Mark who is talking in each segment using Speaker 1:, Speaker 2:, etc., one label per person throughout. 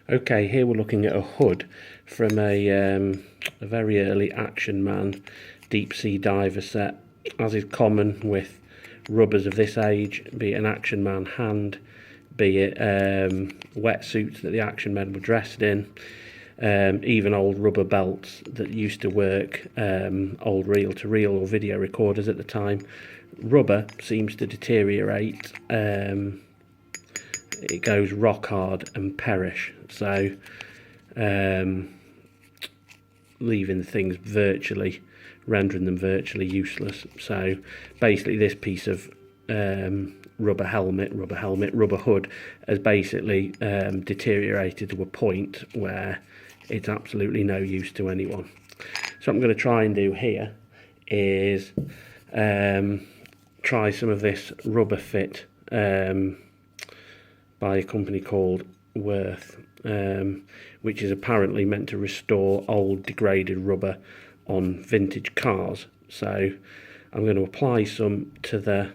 Speaker 1: Okay, here we're looking at a hood from a very early Action Man deep sea diver set. As is common with rubbers of this age, be it an Action Man hand, be it wetsuits that the Action Men were dressed in, even old rubber belts that used to work, old reel-to-reel or video recorders at the time. Rubber seems to deteriorate. It goes rock hard and perish, so leaving things rendering them virtually useless. So basically this piece of rubber hood has basically deteriorated to a point where it's absolutely no use to anyone. So what I'm going to try and do here is try some of this rubber fit by a company called Worth, which is apparently meant to restore old degraded rubber on vintage cars. So I'm going to apply some to the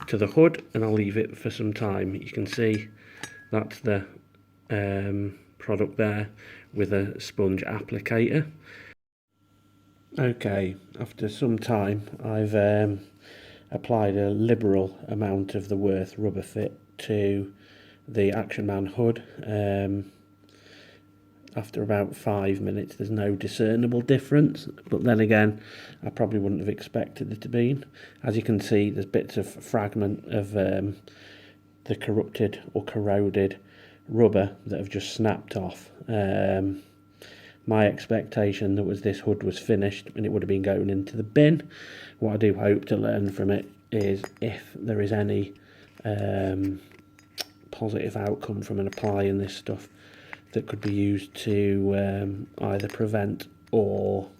Speaker 1: hood, and I'll leave it for some time. You can see that's the product there with a sponge applicator. Okay, after some time I've applied a liberal amount of the Worth rubber fit to the Action Man hood. After about 5 minutes there's no discernible difference, but then again I probably wouldn't have expected it to be. As you can see, there's bits of fragment of the corrupted or corroded rubber that have just snapped off. My expectation was this hood was finished and it would have been going into the bin. What I do hope to learn from it is if there is any positive outcome from applying this stuff that could be used to either prevent or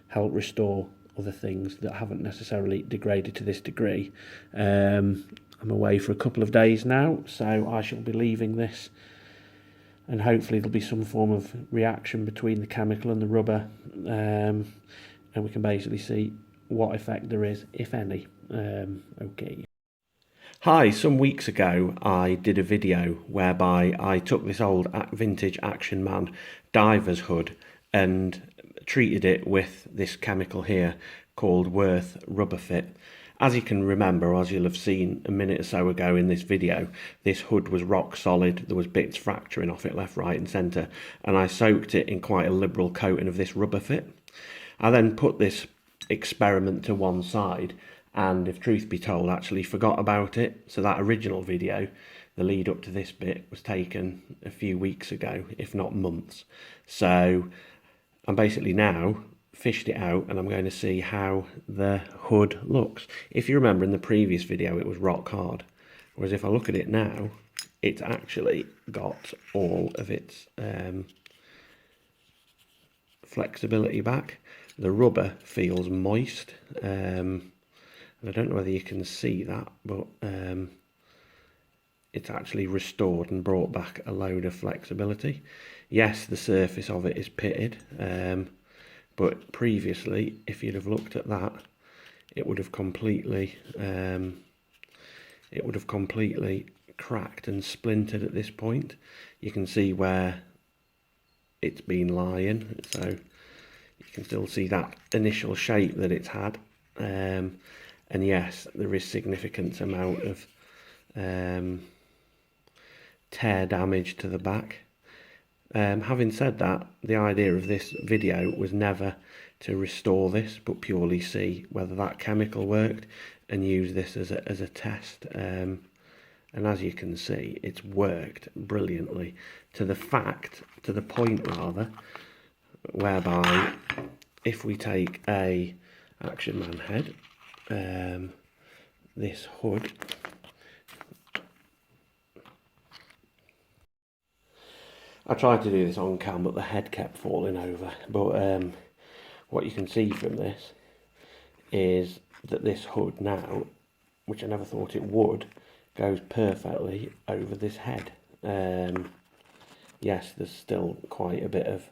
Speaker 1: help restore other things that haven't necessarily degraded to this degree. I'm away for a couple of days now, so I shall be leaving this, and hopefully there'll be some form of reaction between the chemical and the rubber, and we can basically see what effect there is, if any. Okay. Hi, some weeks ago I did a video whereby I took this old vintage Action Man diver's hood and treated it with this chemical here called Worth Rubber Fit. As you can remember, as you'll have seen a minute or so ago in this video, this hood was rock solid. There was bits fracturing off it left, right and centre, and I soaked it in quite a liberal coating of this rubber fit. I then put this experiment to one side and, if truth be told, actually forgot about it. So that original video, the lead up to this bit, was taken a few weeks ago, if not months. So I'm basically now fished it out and I'm going to see how the hood looks. If you remember, in the previous video it was rock hard, whereas if I look at it now, it's actually got all of its flexibility back. The rubber feels moist, and I don't know whether you can see that, but it's actually restored and brought back a load of flexibility. Yes, the surface of it is pitted, but previously, if you'd have looked at that, it would have completely cracked and splintered at this point. You can see where it's been lying, so you can still see that initial shape that it's had. And yes, there is significant amount of tear damage to the back. Having said that, the idea of this video was never to restore this, but purely see whether that chemical worked and use this as a test. And as you can see, it's worked brilliantly to the point rather, whereby if we take a Action Man head, this hood, I tried to do this on cam but the head kept falling over, but what you can see from this is that this hood now, which I never thought it would, goes perfectly over this head. Yes, there's still quite a bit of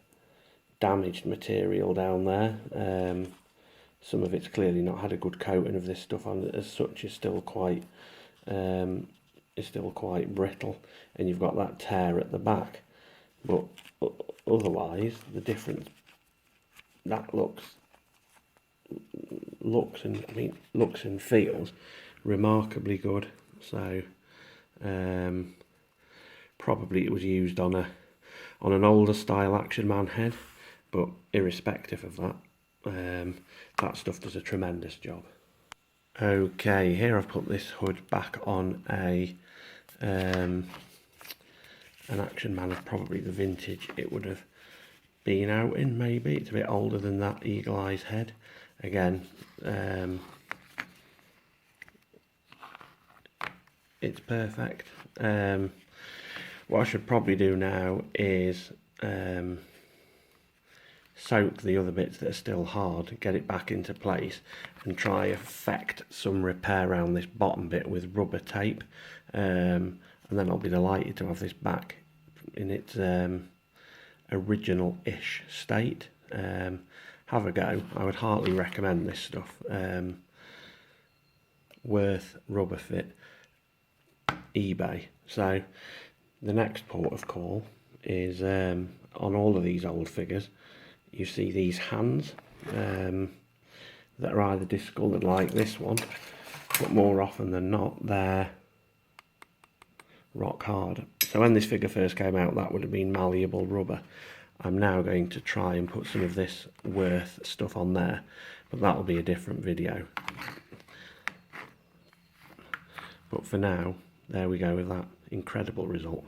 Speaker 1: damaged material down there. Some of it's clearly not had a good coating of this stuff on it, as such is still quite is still quite brittle, and you've got that tear at the back. But otherwise, the difference, that looks and feels remarkably good. So probably it was used on an older style Action Man head, but irrespective of that, that stuff does a tremendous job. Okay, here I've put this hood back on an Action Man of probably the vintage it would have been out in. Maybe it's a bit older than that Eagle Eyes head. Again, it's perfect. What I should probably do now is soak the other bits that are still hard, get it back into place, and try effect some repair around this bottom bit with rubber tape, and then I'll be delighted to have this back in its original-ish state. Have a go. I would heartily recommend this stuff. Worth rubber fit, eBay. So the next port of call is on all of these old figures, you see these hands that are either discoloured like this one, but more often than not they're rock hard. So when this figure first came out, that would have been malleable rubber. I'm now going to try and put some of this Worth stuff on there, but that'll be a different video. But for now, there we go with that incredible result.